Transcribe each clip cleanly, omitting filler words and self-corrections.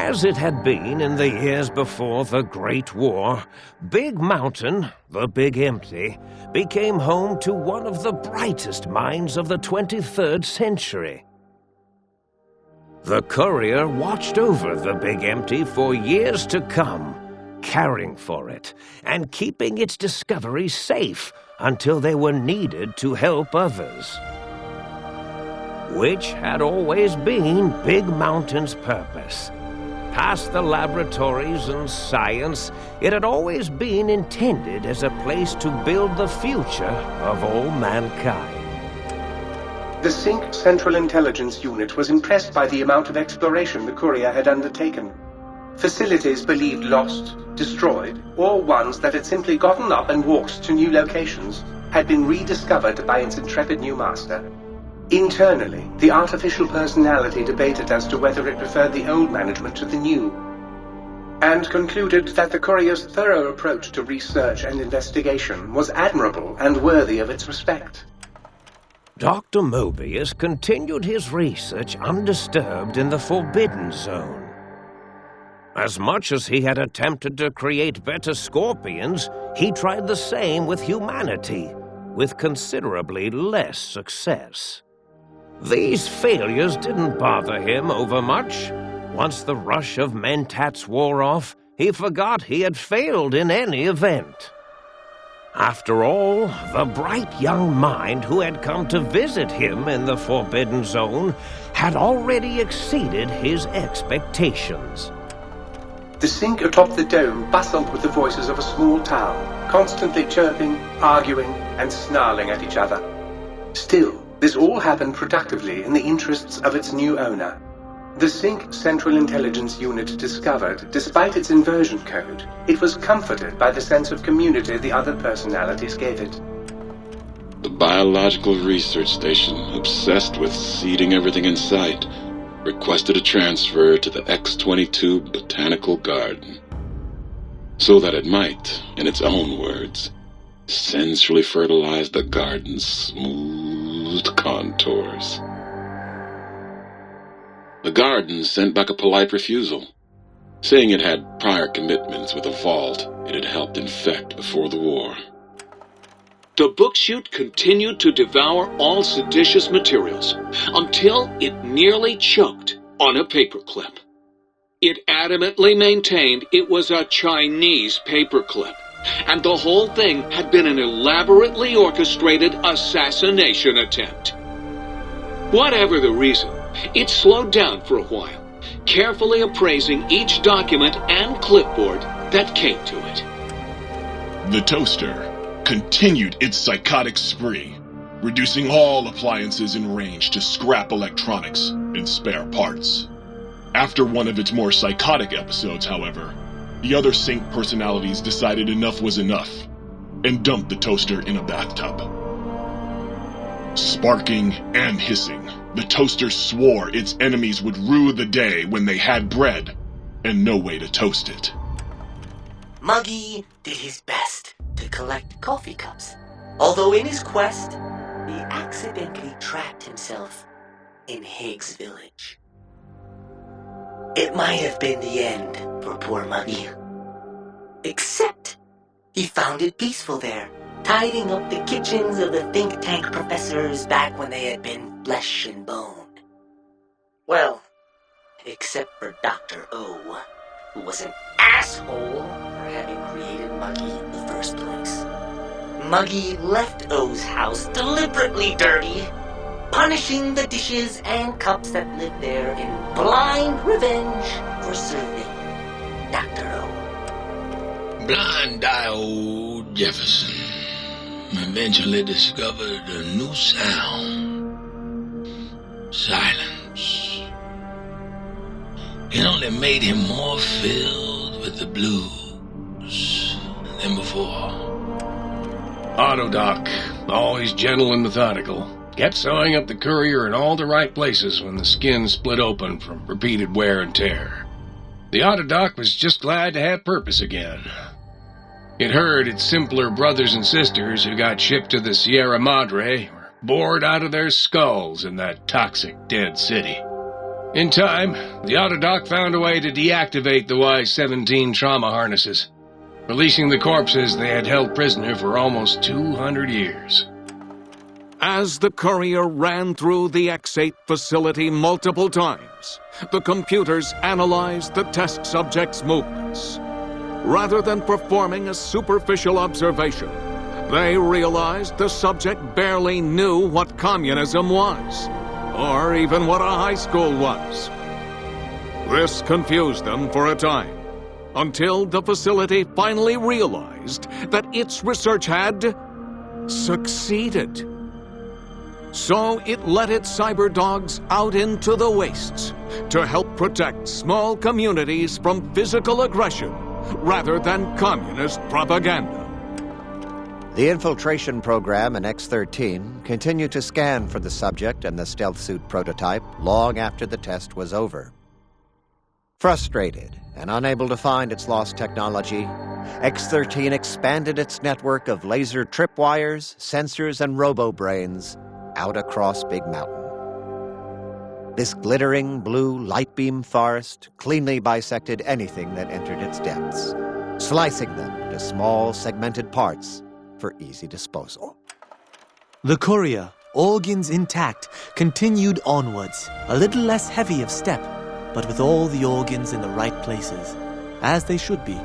As it had been in the years before the Great War, Big Mountain, the Big Empty, became home to one of the brightest minds of the 23rd century. The courier watched over the Big Empty for years to come, caring for it and keeping its discoveries safe until they were needed to help others. Which had always been Big Mountain's purpose. Past the laboratories and science, it had always been intended as a place to build the future of all mankind. The Sync Central Intelligence Unit was impressed by the amount of exploration the courier had undertaken. Facilities believed lost, destroyed, or ones that had simply gotten up and walked to new locations had been rediscovered by its intrepid new master. Internally, the artificial personality debated as to whether it preferred the old management to the new, and concluded that the courier's thorough approach to research and investigation was admirable and worthy of its respect. Dr. Mobius continued his research undisturbed in the Forbidden Zone. As much as he had attempted to create better scorpions, he tried the same with humanity, with considerably less success. These failures didn't bother him overmuch. Once the rush of mentats wore off, he forgot he had failed in any event. After all, the bright young mind who had come to visit him in the Forbidden Zone had already exceeded his expectations. The Sync atop the dome bustled with the voices of a small town, constantly chirping, arguing, and snarling at each other. Still, this all happened productively in the interests of its new owner. The Sync Central Intelligence Unit discovered, despite its inversion code, it was comforted by the sense of community the other personalities gave it. The Biological Research Station, obsessed with seeding everything in sight, requested a transfer to the X-22 Botanical Garden, so that it might, in its own words, sensually fertilize the garden's smooth contours. The garden sent back a polite refusal, saying it had prior commitments with a vault it had helped infect before the war. The book-chute continued to devour all seditious materials until it nearly choked on a paperclip. It adamantly maintained it was a Chinese paperclip, and the whole thing had been an elaborately orchestrated assassination attempt. Whatever the reason, it slowed down for a while, carefully appraising each document and clipboard that came to it. The toaster continued its psychotic spree, reducing all appliances in range to scrap electronics and spare parts. After one of its more psychotic episodes, however, the other Sync personalities decided enough was enough and dumped the toaster in a bathtub. Sparking and hissing, the toaster swore its enemies would rue the day when they had bread and no way to toast it. Muggy did his best to collect coffee cups, although in his quest, he accidentally trapped himself in Higgs Village. It might have been the end for poor Muggy. Except, he found it peaceful there, tidying up the kitchens of the think tank professors back when they had been flesh and bone. Well, except for Dr. O, who was an asshole for having created Muggy in the first place. Muggy left O's house deliberately dirty, punishing the dishes and cups that lived there in blind revenge for serving Dr. O. Blind-eye old Jefferson eventually discovered a new sound. Silence. It only made him more filled with the blues than before. Autodoc, always gentle and methodical, kept sewing up the courier in all the right places when the skin split open from repeated wear and tear. The Autodoc was just glad to have purpose again. It heard its simpler brothers and sisters who got shipped to the Sierra Madre were bored out of their skulls in that toxic dead city. In time, the Autodoc found a way to deactivate the Y-17 trauma harnesses, releasing the corpses they had held prisoner for almost 200 years. As the courier ran through the X-8 facility multiple times, the computers analyzed the test subject's movements. Rather than performing a superficial observation, they realized the subject barely knew what communism was, or even what a high school was. This confused them for a time, until the facility finally realized that its research had succeeded. So it let its cyber dogs out into the wastes to help protect small communities from physical aggression rather than communist propaganda. The infiltration program in X-13 continued to scan for the subject and the stealth suit prototype long after the test was over. Frustrated and unable to find its lost technology, X-13 expanded its network of laser tripwires, sensors, and robo-brains out across Big Mountain. This glittering blue light beam forest cleanly bisected anything that entered its depths, slicing them into small segmented parts for easy disposal. The courier, organs intact, continued onwards, a little less heavy of step, but with all the organs in the right places, as they should be.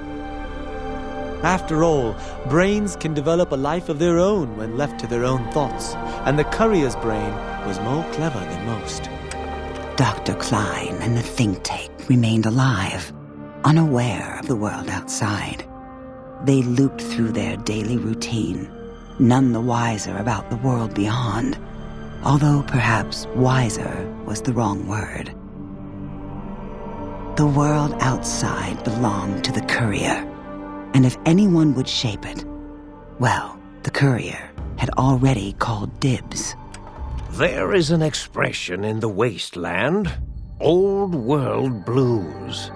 After all, brains can develop a life of their own when left to their own thoughts, and the courier's brain was more clever than most. Dr. Klein and the think tank remained alive, unaware of the world outside. They looped through their daily routine, none the wiser about the world beyond, although perhaps wiser was the wrong word. The world outside belonged to the courier, and if anyone would shape it, well, the courier had already called dibs. There is an expression in the wasteland, old world blues.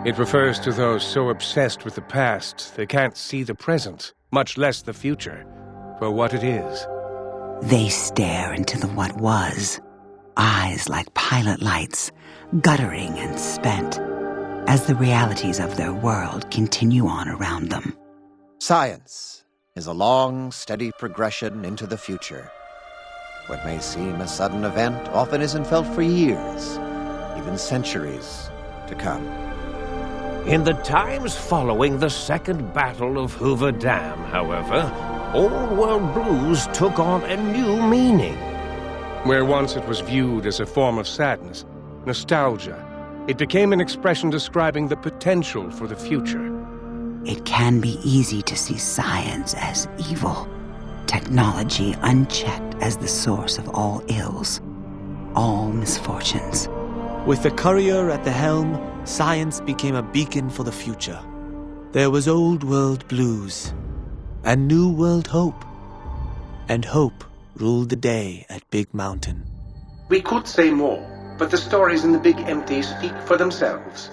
It refers to those so obsessed with the past they can't see the present, much less the future, for what it is. They stare into the what was, eyes like pilot lights, guttering and spent, as the realities of their world continue on around them. Science is a long, steady progression into the future. What may seem a sudden event often isn't felt for years, even centuries to come. In the times following the Second Battle of Hoover Dam, however, old world blues took on a new meaning. Where once it was viewed as a form of sadness, nostalgia, it became an expression describing the potential for the future. It can be easy to see science as evil, technology unchecked as the source of all ills, all misfortunes. With the courier at the helm, science became a beacon for the future. There was old world blues and new world hope, and hope ruled the day at Big Mountain. We could say more, but the stories in the Big Empty speak for themselves.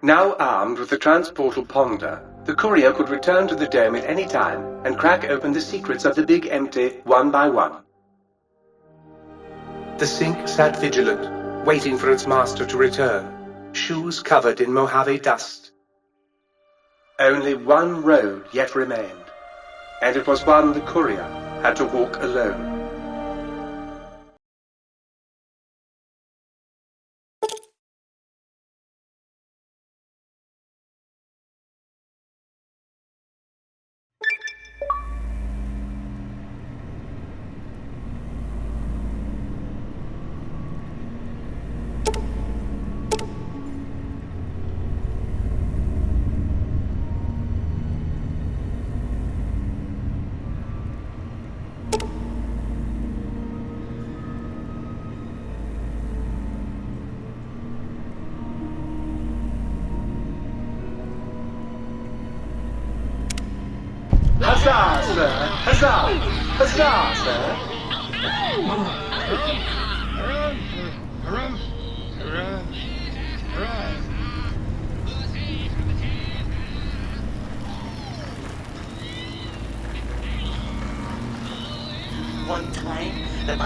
Now armed with the transportal Ponder, the courier could return to the dome at any time and crack open the secrets of the Big Empty one by one. The Sync sat vigilant, waiting for its master to return, shoes covered in Mojave dust. Only one road yet remained, and it was one the courier had to walk alone. Huzzah, sir! Huzzah! Huzzah, sir! One time, the